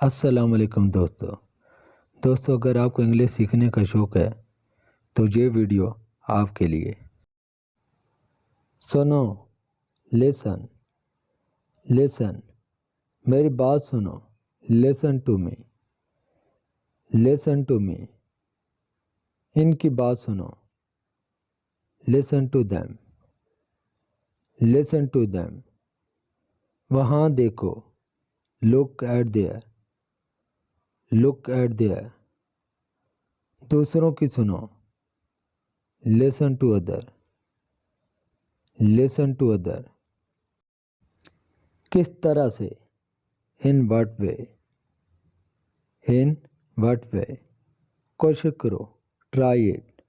अस्सलाम वालेकुम दोस्तों अगर आपको इंग्लिश सीखने का शौक़ है तो ये वीडियो आपके लिए। सुनो, लिसन लिसन, मेरी बात सुनो। Listen to me, listen to me, इनकी बात सुनो। Listen to them, listen to them, वहाँ देखो। Look at there, look at there, दूसरों की सुनो। Listen to other, listen to other, किस तरह से। In what way, in what way, कोशिश करो। ट्राई इट,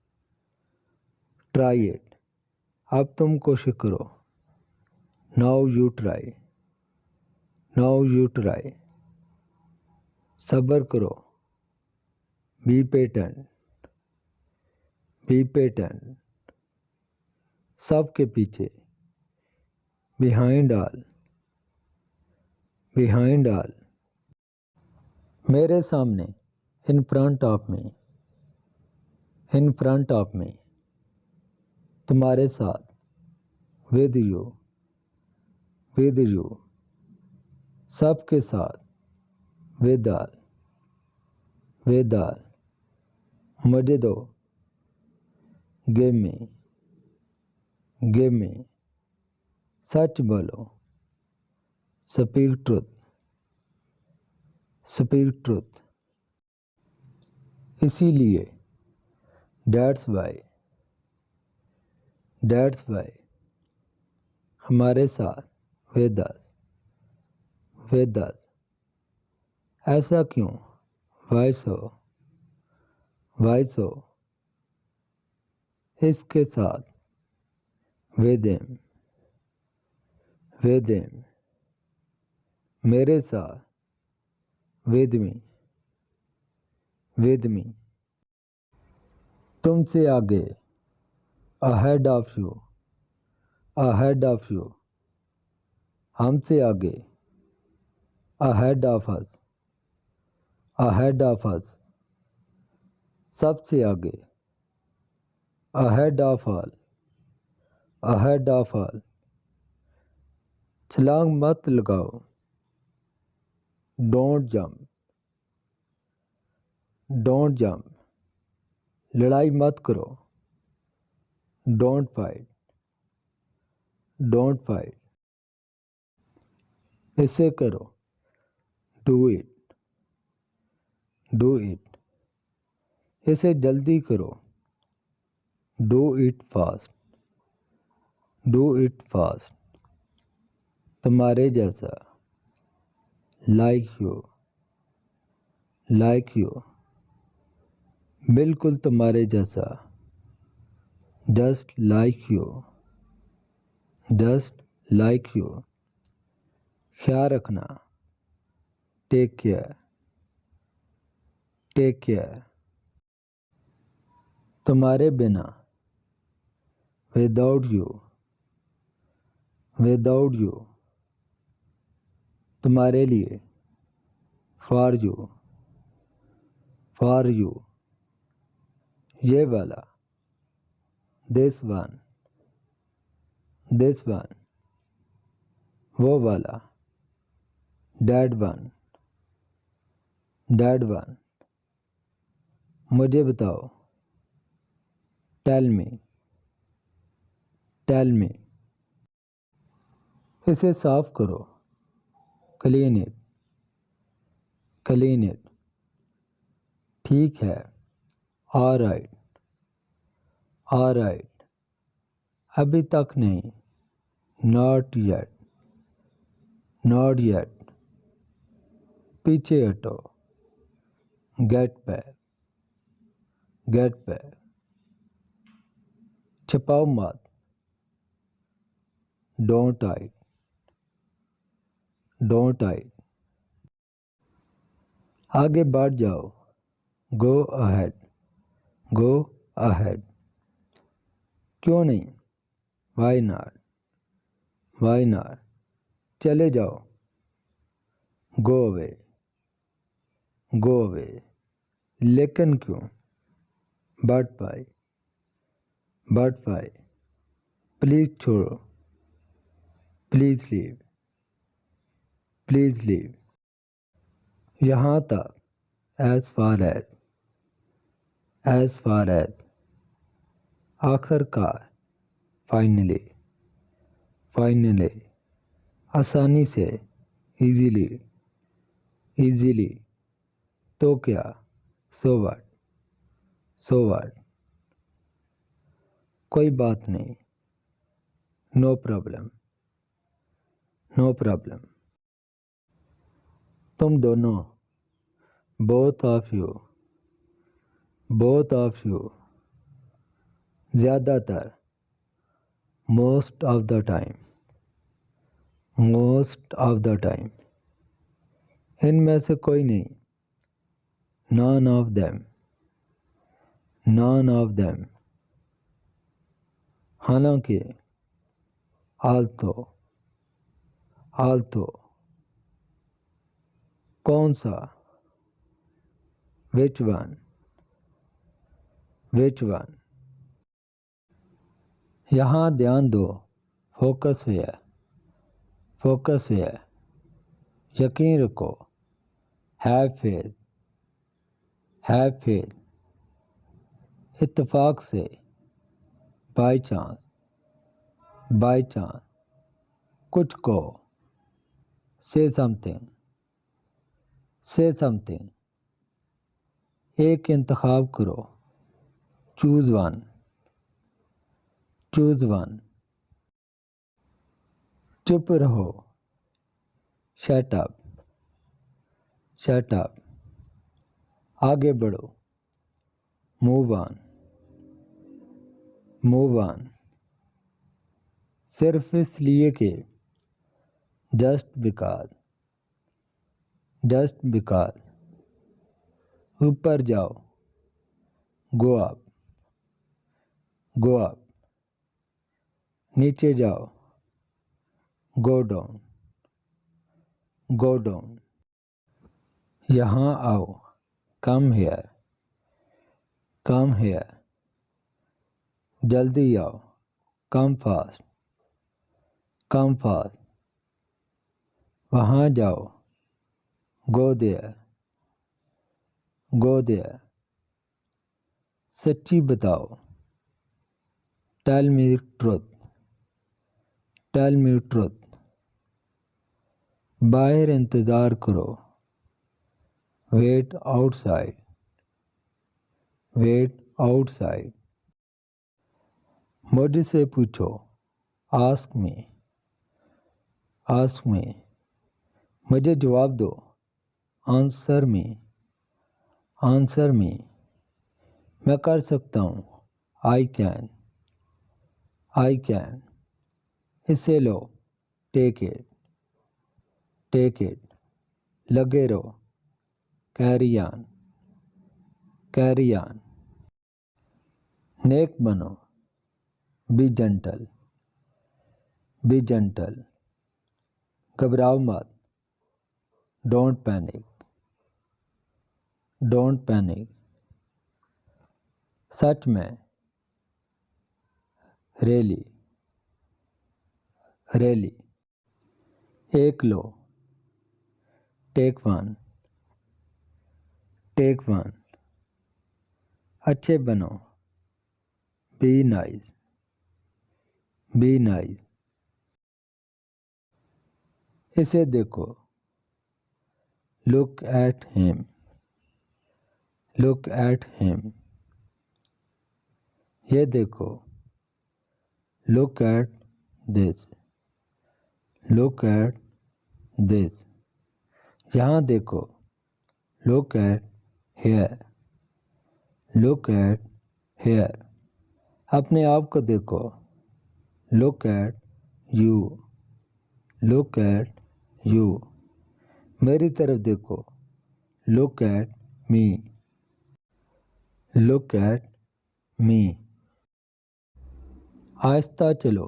ट्राई इट, अब तुम कोशिश करो। Now you try, now you try, सब्र करो। बी पेटेंट, बी पेटेंट, सबके पीछे। बिहाइंड ऑल, बिहाइंड ऑल, मेरे सामने। In front of me, in front of me, तुम्हारे साथ। विद यू, विद यू, सबके साथ। विद ऑल, विद ऑल, मुझे दो। गिव मी, गिव मी, सच बोलो। स्पीक ट्रुथ, स्पीक ट्रुथ, इसीलिए। दैट्स वाई, दैट्स वाई, हमारे साथ। विद अस, विद अस, ऐसा क्यों। वाई सो, वाई सो, इसके साथ। विद हिम, विद हिम, मेरे साथ। विद मी, विद मी, तुमसे आगे। Ahead of you, ahead of you, हमसे आगे। Ahead of us, ahead of us, सबसे आगे। Ahead of all, ahead of all, छलांग मत लगाओ। डोंट जंप, डोंट जंप, लड़ाई मत करो। डोंट फाइट, डोंट फाइट, इसे करो। डू इट, डू इट, इसे जल्दी करो। Do it fast, do it fast, तुम्हारे जैसा। लाइक यू, लाइक यू, बिल्कुल तुम्हारे जैसा। Just like you, just like you, ख्याल रखना। टेक केयर, टेक केयर, तुम्हारे बिना। विदाउट यू, विदाउट यू, तुम्हारे लिए। फॉर यू, फॉर यू, ये वाला। दिस वन, दिस वन, वो वाला। डैड वन, डैड वन, मुझे बताओ। टेल मी, टेल मी, इसे साफ करो। क्लीन इट, क्लीन इट, ठीक है। ऑलराइट, ऑलराइट, अभी तक नहीं। नॉट येट, नॉट येट, पीछे हटो। गेट बैक, गेट बैक, छुपाओ मत। डोंट हाइड, डोंट हाइड, आगे बढ़ जाओ। गो अहेड, गो अहेड, क्यों नहीं। वाई नॉट, वाई नॉट, चले जाओ। Go away, go away. लेकिन क्यों? But why? प्लीज छोड़ो, प्लीज लीव। यहाँ तक, एज फार एज, आखिरकार, फाइनली, आसानी से, इजीली, तो क्या, सो व्हाट, कोई बात नहीं, नो प्रॉब्लम। तुम दोनों, बोथ ऑफ यू, ज़्यादातर, मोस्ट ऑफ द टाइम, इनमें से कोई नहीं, नॉन ऑफ देम, हालांकि, आल्तो, कौन सा, विच वन, यहाँ ध्यान दो, फोकस है, यकीन रखो, हैव फेथ, इत्तेफाक से, बाय चांस, कुछ कहो, से समथिंग, एक इंतखाब करो, चूज वन, चुप रहो, शट अप, आगे बढ़ो, मूव ऑन, सिर्फ इसलिए कि, जस्ट बिकॉज, ऊपर जाओ, गो अप, नीचे जाओ, गो डाउन, यहाँ आओ, कम हेयर, जल्दी आओ, कम फास्ट, वहाँ जाओ, गो देयर, सच्ची बताओ, टेल मी ट्रुथ, बाहर इंतज़ार करो, वेट आउटसाइड, मुझसे पूछो, आस्क मी, मुझे जवाब दो, आंसर मी, मैं कर सकता हूँ, आई कैन, इसे लो, टेक इट, लगे रहो, कैरी ऑन, नेक बनो, बी जेंटल, घबराओ मत, डोंट पैनिक, सच में, रियली, एक लो, टेक वन, अच्छे बनो, बी नाइस, इसे देखो, लुक एट हिम, ये देखो, लुक एट दिस, यहाँ देखो, लुक एट हेयर, अपने आप को देखो, लुक एट यू, मेरी तरफ देखो, लुक एट मी, आहिस्ता चलो,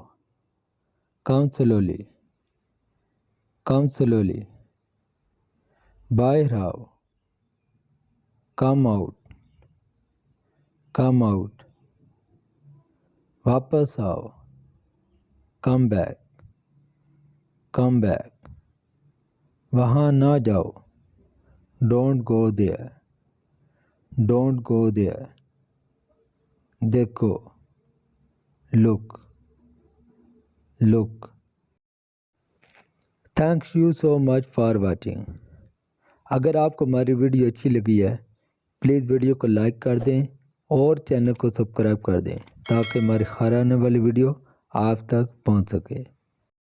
कम स्लोली, बाहर आओ, कम आउट, कम आउट। वापस आओ, कम बैक, कम बैक। वहाँ ना जाओ, don't go there, don't go there. देखो, look, look. Thanks you so much for watching. अगर आपको हमारी वीडियो अच्छी लगी है प्लीज़ वीडियो को लाइक कर दें और चैनल को सब्सक्राइब कर दें ताकि हमारी हर आने वाली वीडियो आप तक पहुंच सके।